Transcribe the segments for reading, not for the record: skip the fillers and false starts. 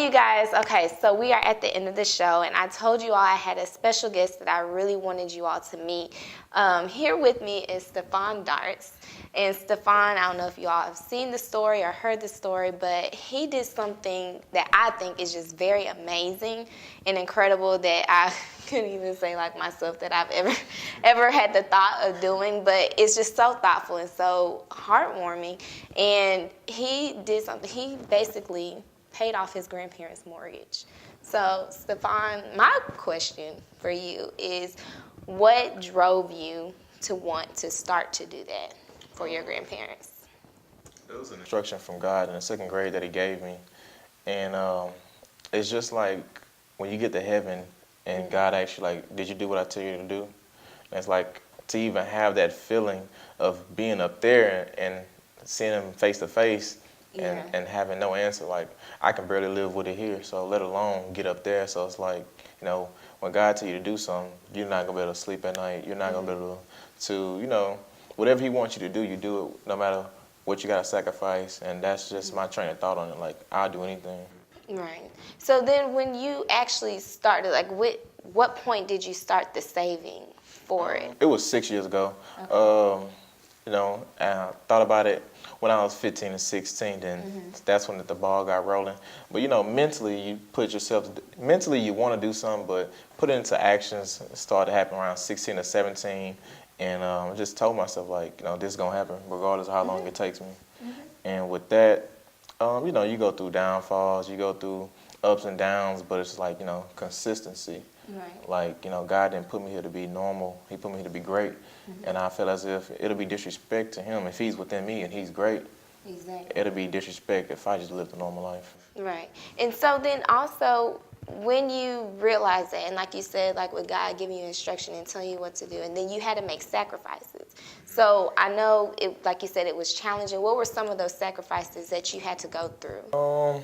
you guys, okay, so we are at the end of the show, and I told you all I had a special guest that I really wanted you all to meet. Here with me is Stefun Darts. And Stefun, I don't know if you all have seen the story or heard the story, but he did something that I think is just very amazing and incredible that I couldn't even say like myself that I've ever had the thought of doing, but it's just so thoughtful and so heartwarming. And he did something, he basically paid off his grandparents' mortgage. So Stefun, my question for you is, what drove you to want to start to do that for your grandparents? It was an instruction from God in the second grade that he gave me. And it's just like when you get to heaven and God asks you, like, did you do what I tell you to do? And it's like to even have that feeling of being up there and seeing him face to face and having no answer. Like, I can barely live with it here, so let alone get up there. So it's like, you know, when God tells you to do something, you're not going to be able to sleep at night. You're not going to be able to, you know, whatever he wants you to do, you do it no matter what you got to sacrifice. And that's just my train of thought on it. Like, I'll do anything. Right. So then when you actually started, like, what point did you start the saving for it? It was 6 years ago. Okay. You know, I thought about it when I was 15 and 16, and that's when the ball got rolling. But, you know, mentally you want to do something, but put it into actions started happening around 16 or 17. And I just told myself, like, you know, this is going to happen regardless of how long it takes me. And with that, you know, you go through downfalls, you go through ups and downs, but it's like, you know, consistency. Right. Like, you know, God didn't put me here to be normal. He put me here to be great. And I feel as if it'll be disrespect to him if he's within me and he's great. Exactly. It'll be disrespect if I just lived a normal life. Right. And so then also, when you realize that, and like you said, like with God giving you instruction and telling you what to do, and then you had to make sacrifices. So I know, like you said, it was challenging. What were some of those sacrifices that you had to go through?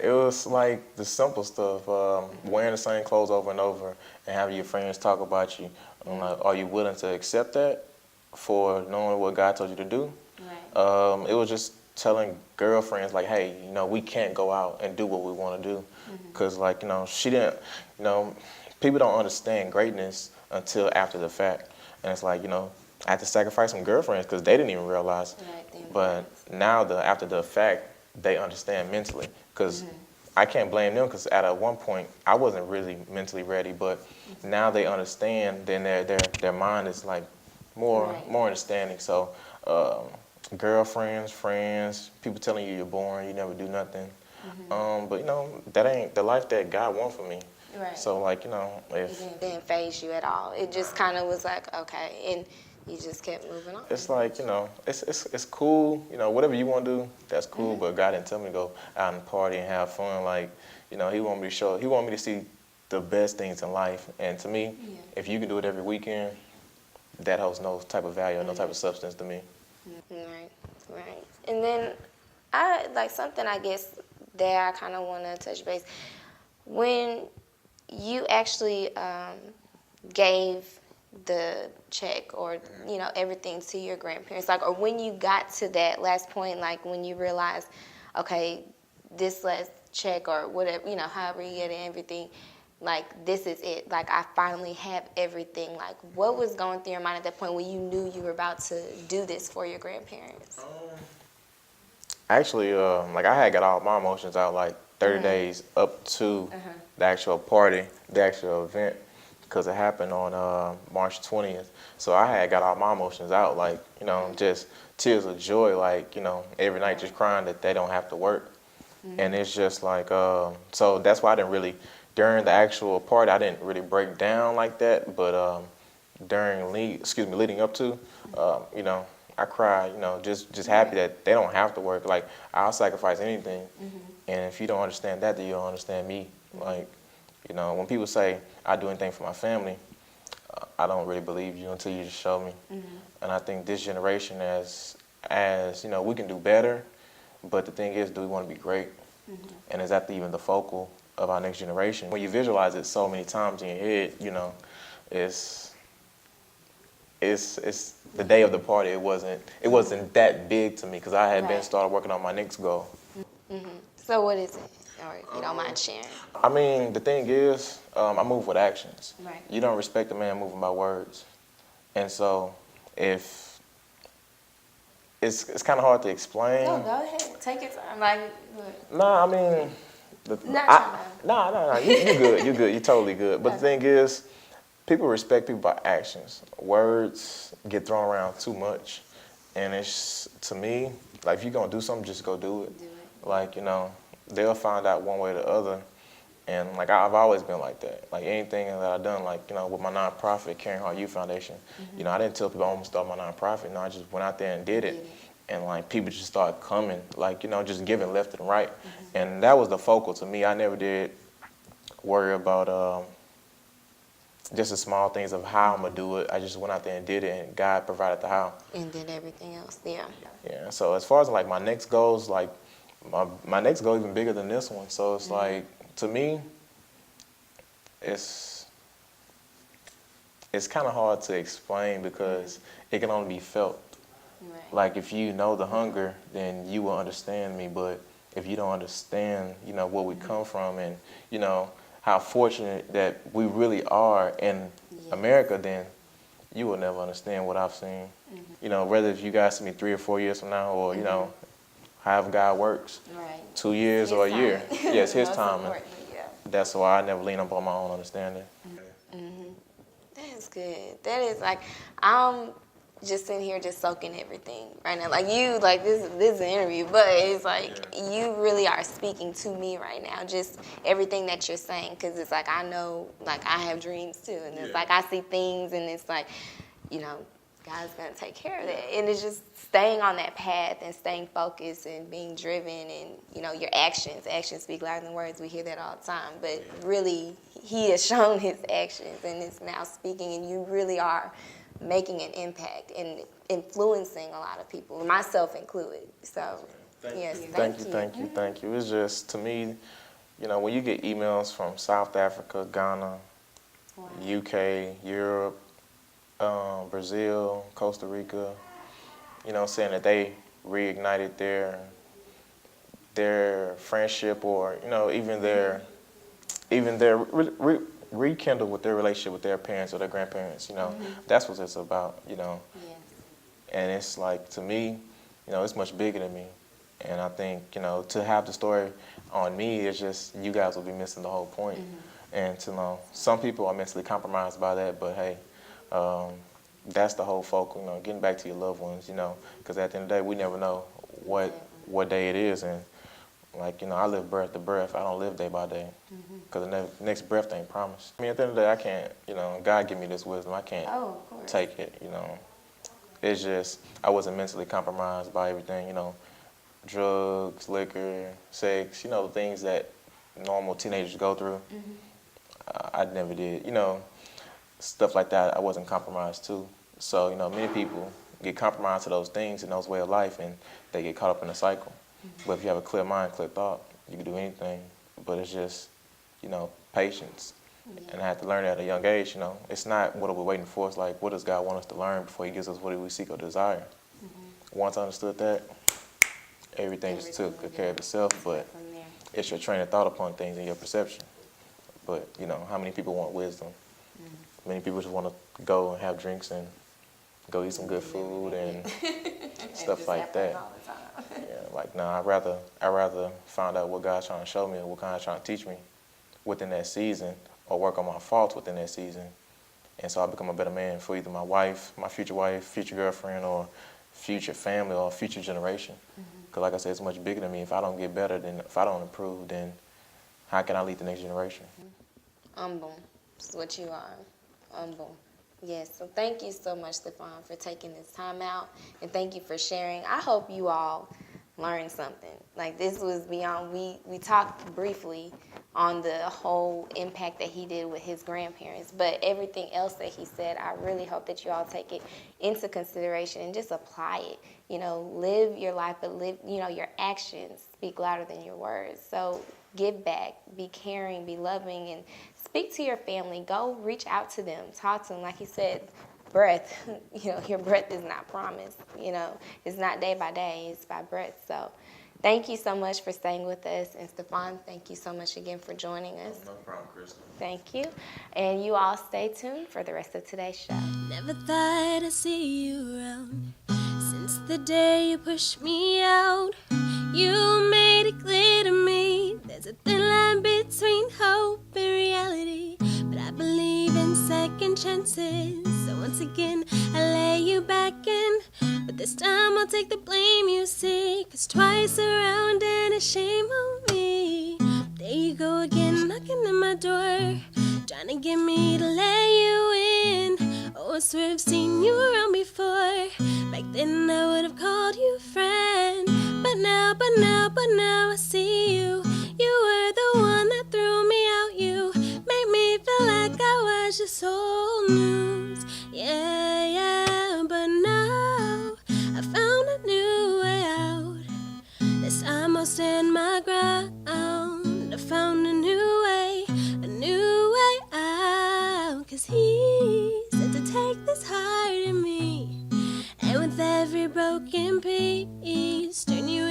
It was like the simple stuff, wearing the same clothes over and over and having your friends talk about you. Like, are you willing to accept that for knowing what God told you to do? Right. It was just telling girlfriends, like, hey, you know, we can't go out and do what we want to do. Because, like, you know, she didn't, you know, people don't understand greatness until after the fact. And it's like, you know, I had to sacrifice some girlfriends because they didn't even realize. Right, but now, after the fact, they understand mentally. Because I can't blame them because at one point, I wasn't really mentally ready. But now they understand, then their mind is like more understanding. So girlfriends, friends, people telling you you're boring, you never do nothing. But, you know, that ain't the life that God wants for me. Right. So, like, you know, if it didn't faze you at all. It just kind of was like, okay, and you just kept moving on. It's like, you know, it's cool. You know, whatever you want to do, that's cool. But God didn't tell me to go out and party and have fun. Like, you know, He wanted me to see the best things in life. And to me, if you can do it every weekend, that holds no type of value or no type of substance to me. Right. And then something I guess that I kind of want to touch base. When you actually gave the check or, you know, everything to your grandparents, like, or when you got to that last point, like when you realized, okay, this last check or whatever, you know, however you get it, everything, like, this is it. Like, I finally have everything. Like, what was going through your mind at that point when you knew you were about to do this for your grandparents? Actually, like, I had got all my emotions out, like, 30 days up to the actual party, the actual event, because it happened on March 20th. So I had got all my emotions out, like, you know, just tears of joy, like, you know, every night just crying that they don't have to work. And it's just like, so that's why I didn't really, during the actual party, I didn't really break down like that, but leading up to, you know, I cried, you know, just happy that they don't have to work. Like, I'll sacrifice anything. And if you don't understand that, then you don't understand me. Like, you know, when people say I do anything for my family, I don't really believe you until you just show me. And I think this generation, as you know, we can do better, but the thing is, do we want to be great? And is that even the focal of our next generation? When you visualize it so many times in your head, you know, it's the day of the party. It wasn't that big to me because I had been started working on my next goal. So what is it? Or if you don't mind sharing. I mean, the thing is, I move with actions. Right. You don't respect a man moving by words. And so if it's kind of hard to explain. No, go ahead. Take your time. Like, Nah, I mean, nah. You good. You good. You totally good. But the thing is, people respect people by actions. Words get thrown around too much, and it's to me like if you're gonna do something, just go do it. Like they'll find out one way or the other. And like I've always been like that. Like anything that I've done, like with my nonprofit, Caring Heart Youth Foundation, I didn't tell people I'm gonna start my nonprofit. No, I just went out there and did it. And like people just started coming, like just giving left and right. And that was the focal to me. I never did worry about just the small things of how I'm gonna do it. I just went out there and did it, and God provided the how. And did everything else, yeah. Yeah. So as far as like my next goals, like my next goal even bigger than this one. So it's like to me, it's kind of hard to explain because it can only be felt. Right. Like if you know the hunger, then you will understand me. But if you don't understand, where we come from and how fortunate that we really are in America, then you will never understand what I've seen. Whether if you guys see me 3 or 4 years from now, or however God works, Right. 2 years or a year. Yes, His Most timing. importantly, yeah. That's why I never lean up on my own understanding. That is good. That is like, I'm just sitting here just soaking everything right now. Like this is an interview, but it's like you really are speaking to me right now. Just everything that you're saying, because it's like I know, like I have dreams too, and it's like I see things, and it's like, God's gonna take care of that, and it's just staying on that path and staying focused and being driven, and your actions speak louder than words. We hear that all the time, but really, He has shown His actions, and it's now speaking, and you really are making an impact and influencing a lot of people, myself included. So, yes, thank you. Thank you. It's just, to me, when you get emails from South Africa, Ghana, UK, Europe, Brazil, Costa Rica, saying that they reignited their friendship, or even their rekindle with their relationship with their parents or their grandparents. That's what it's about. And it's like, to me, it's much bigger than me. And I think to have the story on me, it's just you guys will be missing the whole point. And to know some people are mentally compromised by that, but hey. That's the whole focal, getting back to your loved ones, because at the end of the day, we never know what day it is. And, like, I live breath to breath. I don't live day by day, because the next breath ain't promised. I mean, at the end of the day, I can't, God give me this wisdom. I can't take it, It's just, I wasn't mentally compromised by everything, drugs, liquor, sex, the things that normal teenagers go through. I never did, stuff like that. I wasn't compromised too. So, many people get compromised to those things and those way of life, and they get caught up in a cycle. But if you have a clear mind, clear thought, you can do anything. But it's just, patience. And I had to learn that at a young age, It's not what are we waiting for. It's like, what does God want us to learn before He gives us what we seek or desire? Once I understood that, everything just took care of itself. But it's your train of thought upon things and your perception. But, how many people want wisdom? Many people just want to go and have drinks and go eat some good food and stuff like that. All the time. Yeah, like, nah, I'd rather find out what God's trying to show me or what God's trying to teach me within that season, or work on my faults within that season. And so I become a better man for either my wife, future girlfriend, or future family, or future generation. Because like I said, it's much bigger than me. If I don't get better, then if I don't improve, then how can I lead the next generation? Humble is what you are. Humble. Yes, so thank you so much, Stefun, for taking this time out, and thank you for sharing. I hope you all learned something. Like, this was beyond, we talked briefly on the whole impact that he did with his grandparents, but everything else that he said, I really hope that you all take it into consideration and just apply it. Live your life, but live, your actions speak louder than your words. So give back, be caring, be loving, and speak to your family. Go reach out to them, talk to them. Like he said, breath, your breath is not promised. It's not day by day, it's by breath. So Thank you so much for staying with us. And Stefun, thank you so much again for joining us. No problem, Kristen. Thank you. And you all stay tuned for the rest of today's show. Never thought I'd see you around. Since the day you pushed me out, you made it clear to me there's a thin line between hope and reality. But I believe in second chances, so once again I lay you back in. But this time I'll take the blame, you see, 'cause twice around and a shame on me. There you go again, knocking at my door, trying to get me to let you in. Oh, I swear I've seen you around before. Back then I would have called you friend. But now I see you. You were the one that threw me out. You made me feel like I was just old news. Yeah, but now I found a new way out. This time I'll stand my ground. I found a new way out. 'Cause he said to take this heart in me, and with every broken piece, turn you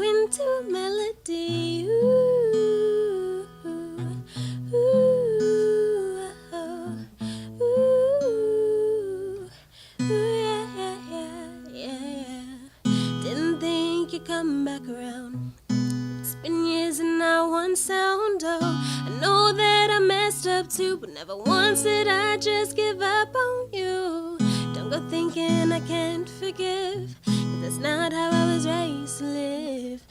into a melody. Ooh, ooh, ooh, yeah. Didn't think you'd come back around. It's been years and not one sound. Oh, I know that I messed up too, but never once did I just give up on you. Don't go thinking I can't forgive, 'cause that's not how I was raised to live.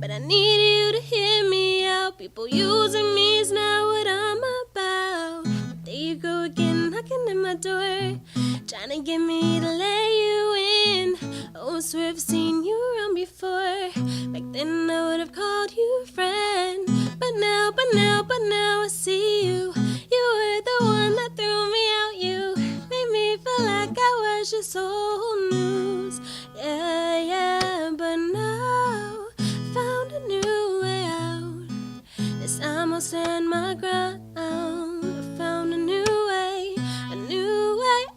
But I need you to hear me out. People using me is not what I'm about. But there you go again, knocking at my door, trying to get me to let you in. Oh, I swear I've seen you around before. Back then I would have called you friend. But now I see you. You were the one that threw me out. You made me feel like I was just old news. Yeah, but now I found a new way out. This time I'll stand my ground. I found a new way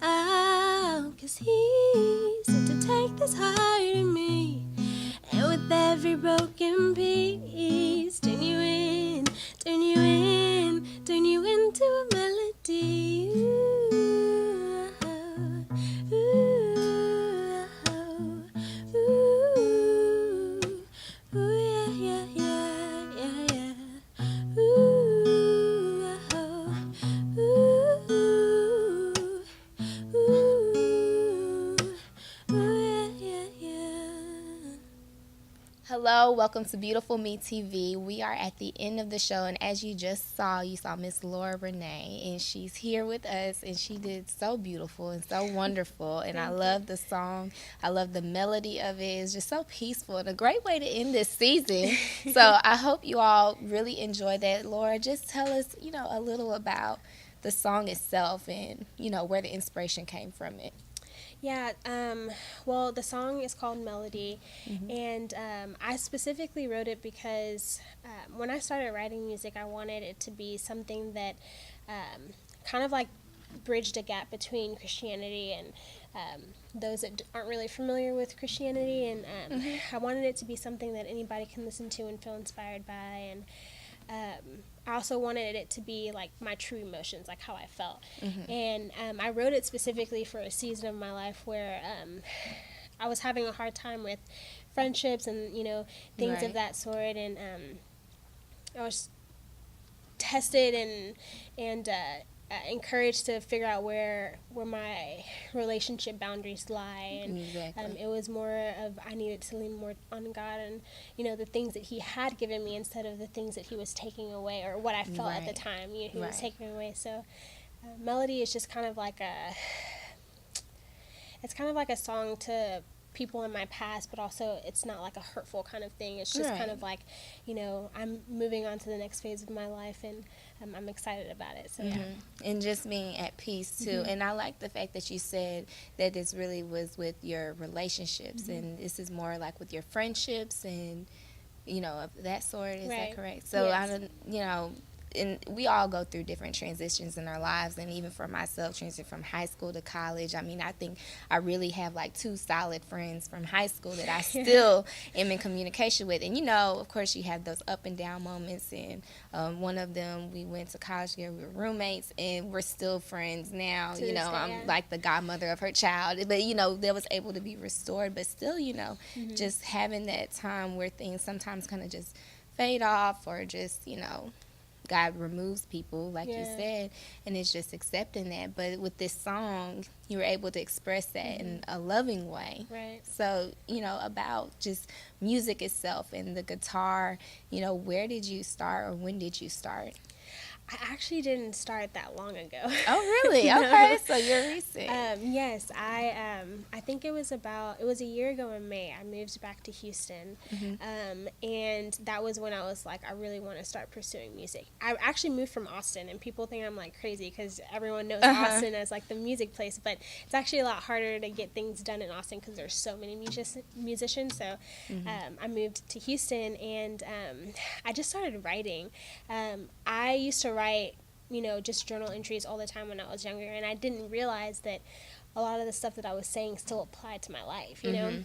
out. 'Cause he said to take this heart in me, and with every broken piece, turn you into a melody. Ooh, yeah. Hello, welcome to Beautiful Me TV. We are at the end of the show, and as you just saw, you saw Miss Laura Renae, and she's here with us, and she did so beautiful and so wonderful, and I love the song. I love the melody of it. It's just so peaceful and a great way to end this season. So I hope you all really enjoy that. Laura, just tell us, a little about the song itself and, where the inspiration came from it. Yeah, well, the song is called Melody, and I specifically wrote it because when I started writing music, I wanted it to be something that kind of like bridged a gap between Christianity and those that aren't really familiar with Christianity, and I wanted it to be something that anybody can listen to and feel inspired by, and I also wanted it to be like my true emotions, like how I felt. And I wrote it specifically for a season of my life where I was having a hard time with friendships and, things of that sort. And I was tested and encouraged to figure out where my relationship boundaries lie, and it was more of I needed to lean more on God and the things that He had given me instead of the things that He was taking away, or what I felt at the time He was taking away. So Melody is just kind of like a song to people in my past, but also it's not like a hurtful kind of thing. It's just kind of like, I'm moving on to the next phase of my life, and I'm excited about it. So yeah. And just being at peace too. And I like the fact that you said that this really was with your relationships, and this is more like with your friendships and of that sort. Is that correct? So yes. and we all go through different transitions in our lives, and even for myself, transition from high school to college. I mean, I think I really have like 2 solid friends from high school that I still am in communication with. And, you know, of course, you have those up and down moments, and one of them, we went to college together, we were roommates, and we're still friends now. You know, I'm like the godmother of her child, but, you know, that was able to be restored, but still, you know, just having that time where things sometimes kind of just fade off, or just, you know, God removes people, like you said, and it's just accepting that. But with this song, you were able to express that in a loving way. Right. So, you know, about just music itself and the guitar, you know, where did you start, or when did you start? I actually didn't start that long ago. Oh, really? No. Okay, so you're recent. Yes, I think it was a year ago in May. I moved back to Houston, and that was when I was like, I really want to start pursuing music. I actually moved from Austin, and people think I'm like crazy because everyone knows Austin as like the music place, but it's actually a lot harder to get things done in Austin because there's so many musicians. So I moved to Houston, and I just started writing. I used to write, you know, just journal entries all the time when I was younger, and I didn't realize that a lot of the stuff that I was saying still applied to my life, you know?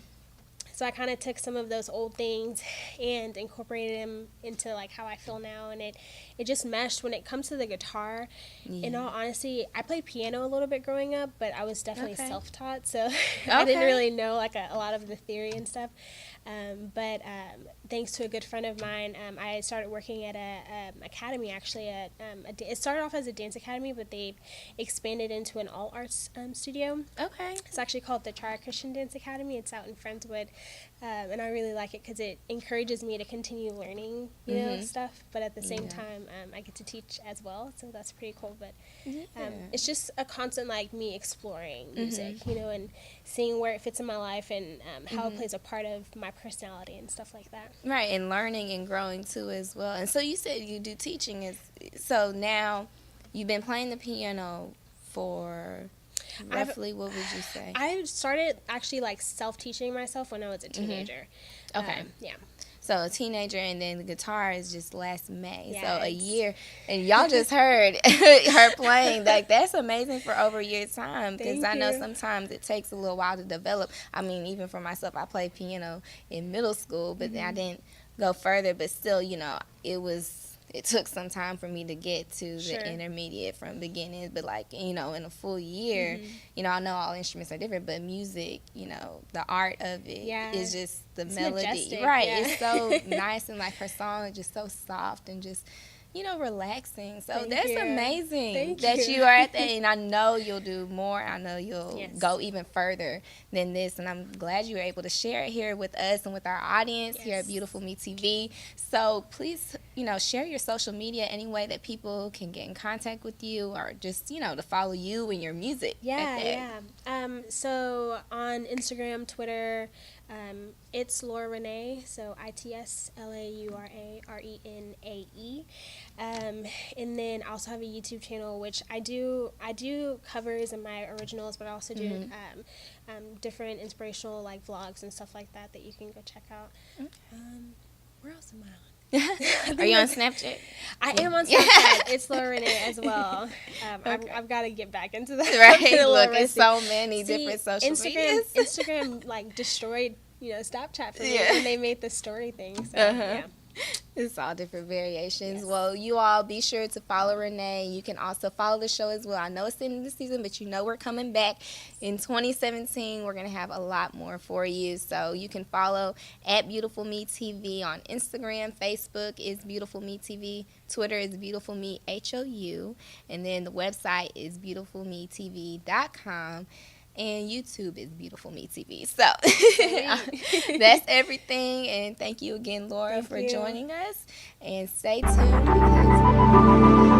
So I kind of took some of those old things and incorporated them into like how I feel now, and it just meshed. When it comes to the guitar, in all honesty, I played piano a little bit growing up, but I was definitely self-taught, so I didn't really know like a lot of the theory and stuff. But thanks to a good friend of mine, I started working at a academy, actually. It started off as a dance academy, but they expanded into an all-arts studio. Okay. It's actually called the Triad Christian Dance Academy. It's out in Friendswood, and I really like it because it encourages me to continue learning, you know, stuff. But at the same time, I get to teach as well, so that's pretty cool. But it's just a constant, like, me exploring music, you know, and seeing where it fits in my life, and how it plays a part of my personality and stuff like that. Right, and learning and growing too as well. And so you said you do teaching. So now you've been playing the piano for roughly, what would you say? I started actually like self-teaching myself when I was a teenager. Okay. Yeah. So a teenager, and then the guitar is just last May. Yeah, so a year, and y'all just heard her playing. Like, that's amazing for over a year's time, because I know sometimes it takes a little while to develop. I mean, even for myself, I played piano in middle school, but I didn't go further. But still, you know, it took some time for me to get to the intermediate from beginning, but like, you know, in a full year, you know, I know all instruments are different, but music, you know, the art of it is just it's melody. Majestic, right. It's so nice, and like her song is just so soft and just, you know, relaxing. So that's amazing that you are at that, and I know you'll do more. I know you'll go even further than this, and I'm glad you were able to share it here with us and with our audience here at Beautiful Me TV. So please, you know, share your social media, any way that people can get in contact with you, or just, you know, to follow you and your music. So on Instagram, Twitter, it's Laura Renae, so ITSLAURARENAE. And then I also have a YouTube channel, which I do covers and my originals, but I also do different inspirational like vlogs and stuff like that you can go check out. Where else am I on? Are you on Snapchat? I am on Snapchat. It's Laura Renae as well. I've got to get back into that. Right. Look, it's so many different social medias. Instagram like destroyed, you know, Snapchat for me when they made the story thing. So It's all different variations. Yes. Well, you all be sure to follow Renae. You can also follow the show as well. I know it's the end of the season, but you know we're coming back in 2017. We're going to have a lot more for you. So you can follow at Beautiful Me TV on Instagram. Facebook is Beautiful Me TV. Twitter is Beautiful Me HOU. And then the website is beautifulmetv.com. And YouTube is Beautiful Me TV. So that's everything. And thank you again, Laura, for joining us. And stay tuned, because